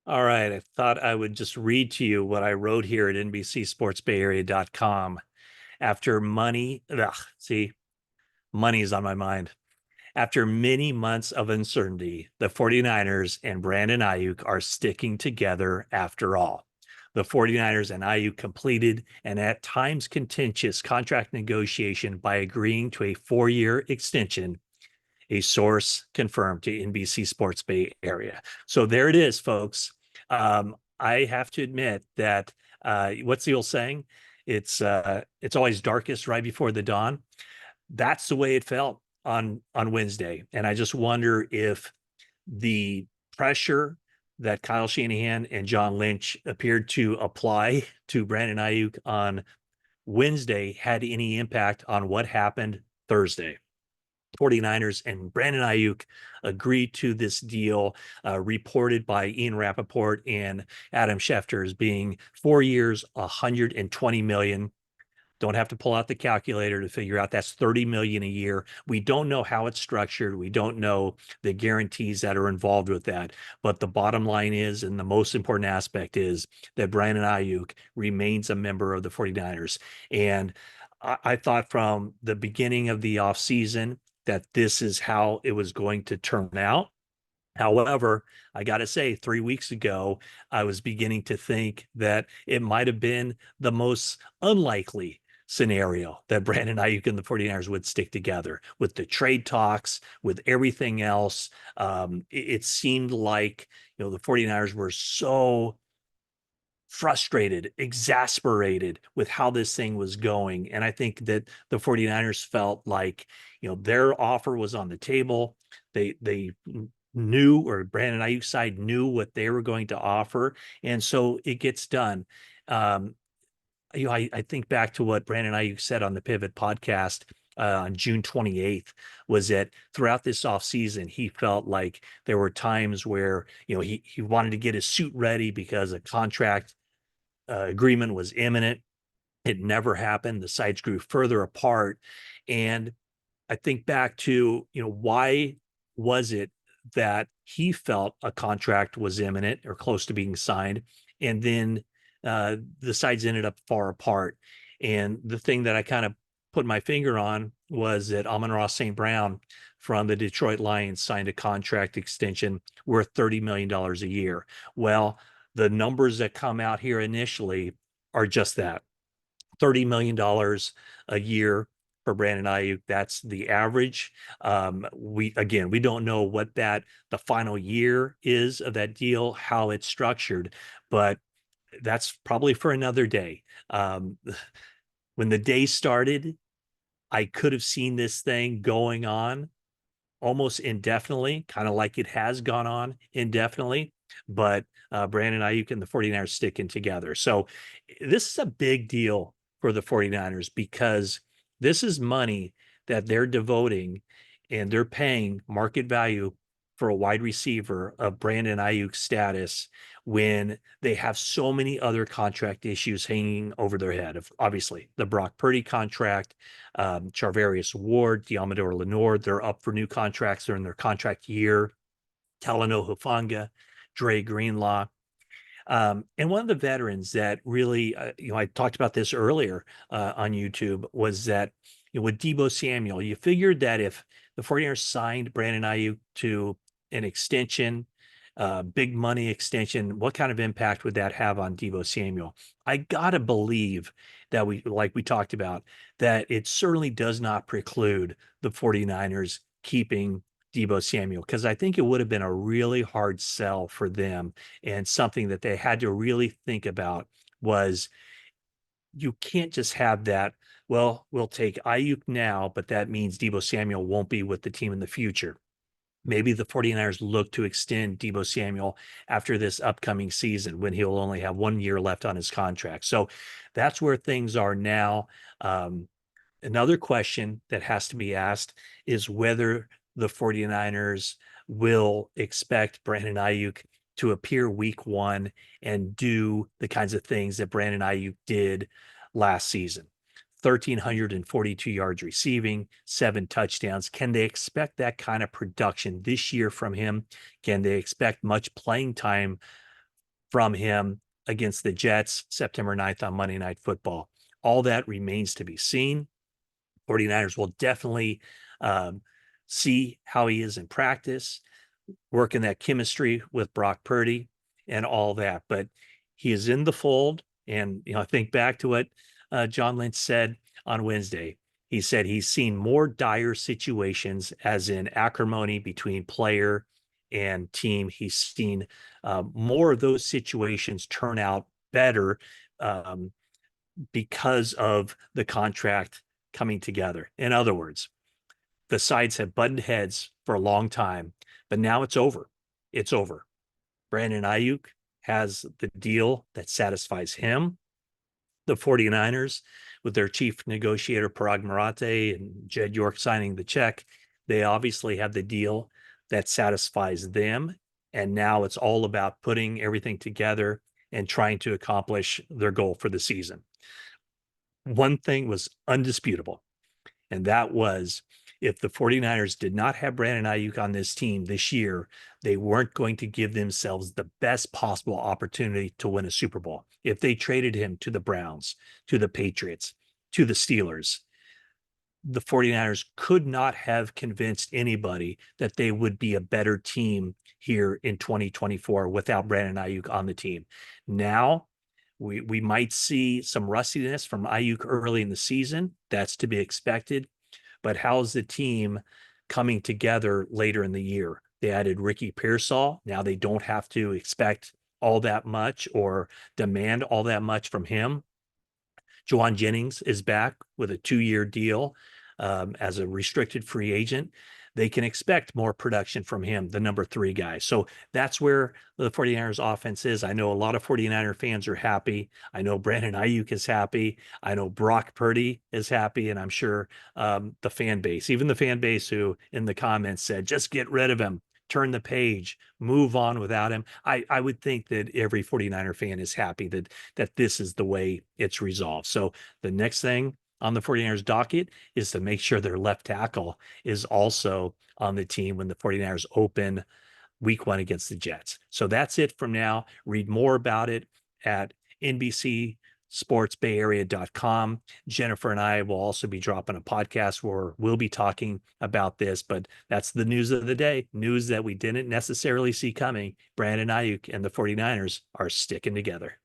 All right. I thought I would just read to you what I wrote here at NBCSportsBayArea.com. After money, see, money is on my mind. After many months of uncertainty, the 49ers and Brandon Aiyuk are sticking together after all. The 49ers and Aiyuk completed an at times contentious contract negotiation by agreeing to a 4-year extension, a source confirmed to NBC Sports Bay Area. So there it is, folks. I have to admit that what's the old saying? It's always darkest right before the dawn. That's the way it felt on Wednesday, and I just wonder if the pressure that Kyle Shanahan and John Lynch appeared to apply to Brandon Aiyuk on Wednesday had any impact on what happened Thursday. 49ers and Brandon Aiyuk agreed to this deal, reported by Ian Rappaport and Adam Schefter as being 4 years, 120 million. Don't have to pull out the calculator to figure out that's 30 million a year. We don't know how it's structured. We don't know the guarantees that are involved with that. But the bottom line is, and the most important aspect is that Brandon Aiyuk remains a member of the 49ers. And I thought from the beginning of the offseason that this is how it was going to turn out. However, I got to say, 3 weeks ago, I was beginning to think that it might have been the most unlikely scenario that Brandon Aiyuk and the 49ers would stick together with the trade talks, with everything else. It seemed like, the 49ers were so frustrated, exasperated with how this thing was going. And I think that the 49ers felt like, their offer was on the table. They knew, or Brandon Ayuk side knew what they were going to offer. And so it gets done. Um, I think back to what Brandon Ayuk said on the Pivot podcast on June 28th, was that throughout this offseason, he felt like there were times where, he wanted to get his suit ready because a contract agreement was imminent. It never happened. The sides grew further apart. And I think back to, why was it that he felt a contract was imminent or close to being signed? And then the sides ended up far apart. And the thing that I kind of put my finger on was that Amon-Ra St. Brown from the Detroit Lions signed a contract extension worth $30 million a year. Well, the numbers that come out here initially are just that. $30 million a year for Brandon Aiyuk. That's the average. We don't know what the final year is of that deal, how it's structured, but that's probably for another day. When the day started, I could have seen this thing going on almost indefinitely, kind of like it has gone on indefinitely. But Brandon Aiyuk and the 49ers sticking together. So this is a big deal for the 49ers because this is money that they're devoting and they're paying market value for a wide receiver of Brandon Aiyuk's status when they have so many other contract issues hanging over their head. Obviously, the Brock Purdy contract, Charvarius Ward, Diamador Lenore, they're up for new contracts. They're in their contract year. Talanoa Hufanga, Dre Greenlaw. And one of the veterans that really, I talked about this earlier on YouTube, was that, with Deebo Samuel, you figured that if the 49ers signed Brandon Aiyuk to an extension, big money extension, what kind of impact would that have on Deebo Samuel? I gotta believe that like we talked about, that it certainly does not preclude the 49ers keeping Deebo Samuel, because I think it would have been a really hard sell for them, and something that they had to really think about was, you can't just have that. Well, we'll take Ayuk now, but that means Deebo Samuel won't be with the team in the future. Maybe the 49ers look to extend Deebo Samuel after this upcoming season when he'll only have 1 year left on his contract. So that's where things are now. Another question that has to be asked is whether the 49ers will expect Brandon Aiyuk to appear week one and do the kinds of things that Brandon Aiyuk did last season. 1,342 yards receiving, 7 touchdowns. Can they expect that kind of production this year from him? Can they expect much playing time from him against the Jets September 9th on Monday Night Football. All that remains to be seen. 49ers will definitely see how he is in practice, working that chemistry with Brock Purdy and all that. But he is in the fold. And, I think back to what John Lynch said on Wednesday. He said he's seen more dire situations, as in acrimony between player and team. He's seen more of those situations turn out better because of the contract coming together. In other words, the sides have butted heads for a long time, but now it's over. It's over. Brandon Aiyuk has the deal that satisfies him. The 49ers, with their chief negotiator, Parag Marathe, and Jed York signing the check, they obviously have the deal that satisfies them. And now it's all about putting everything together and trying to accomplish their goal for the season. One thing was undisputable, and that was, if the 49ers did not have Brandon Aiyuk on this team this year, they weren't going to give themselves the best possible opportunity to win a Super Bowl. If they traded him to the Browns, to the Patriots, to the Steelers, the 49ers could not have convinced anybody that they would be a better team here in 2024 without Brandon Aiyuk on the team. Now, we might see some rustiness from Aiyuk early in the season. That's to be expected. But how's the team coming together later in the year? They added Ricky Pearsall. Now they don't have to expect all that much or demand all that much from him. Juwan Jennings is back with a 2-year deal as a restricted free agent. They can expect more production from him, the number 3 guy. So that's where the 49ers offense is. I know a lot of 49er fans are happy. I know Brandon Aiyuk is happy. I know Brock Purdy is happy. And I'm sure the fan base, even the fan base who in the comments said, just get rid of him, turn the page, move on without him. I would think that every 49er fan is happy that this is the way it's resolved. So the next thing on the 49ers docket is to make sure their left tackle is also on the team when the 49ers open week 1 against the Jets. So that's it from now. Read more about it at NBC Sports Bay Area.com. Jennifer and I will also be dropping a podcast where we'll be talking about this, but that's the news of the day. News that we didn't necessarily see coming. Brandon Aiyuk and the 49ers are sticking together.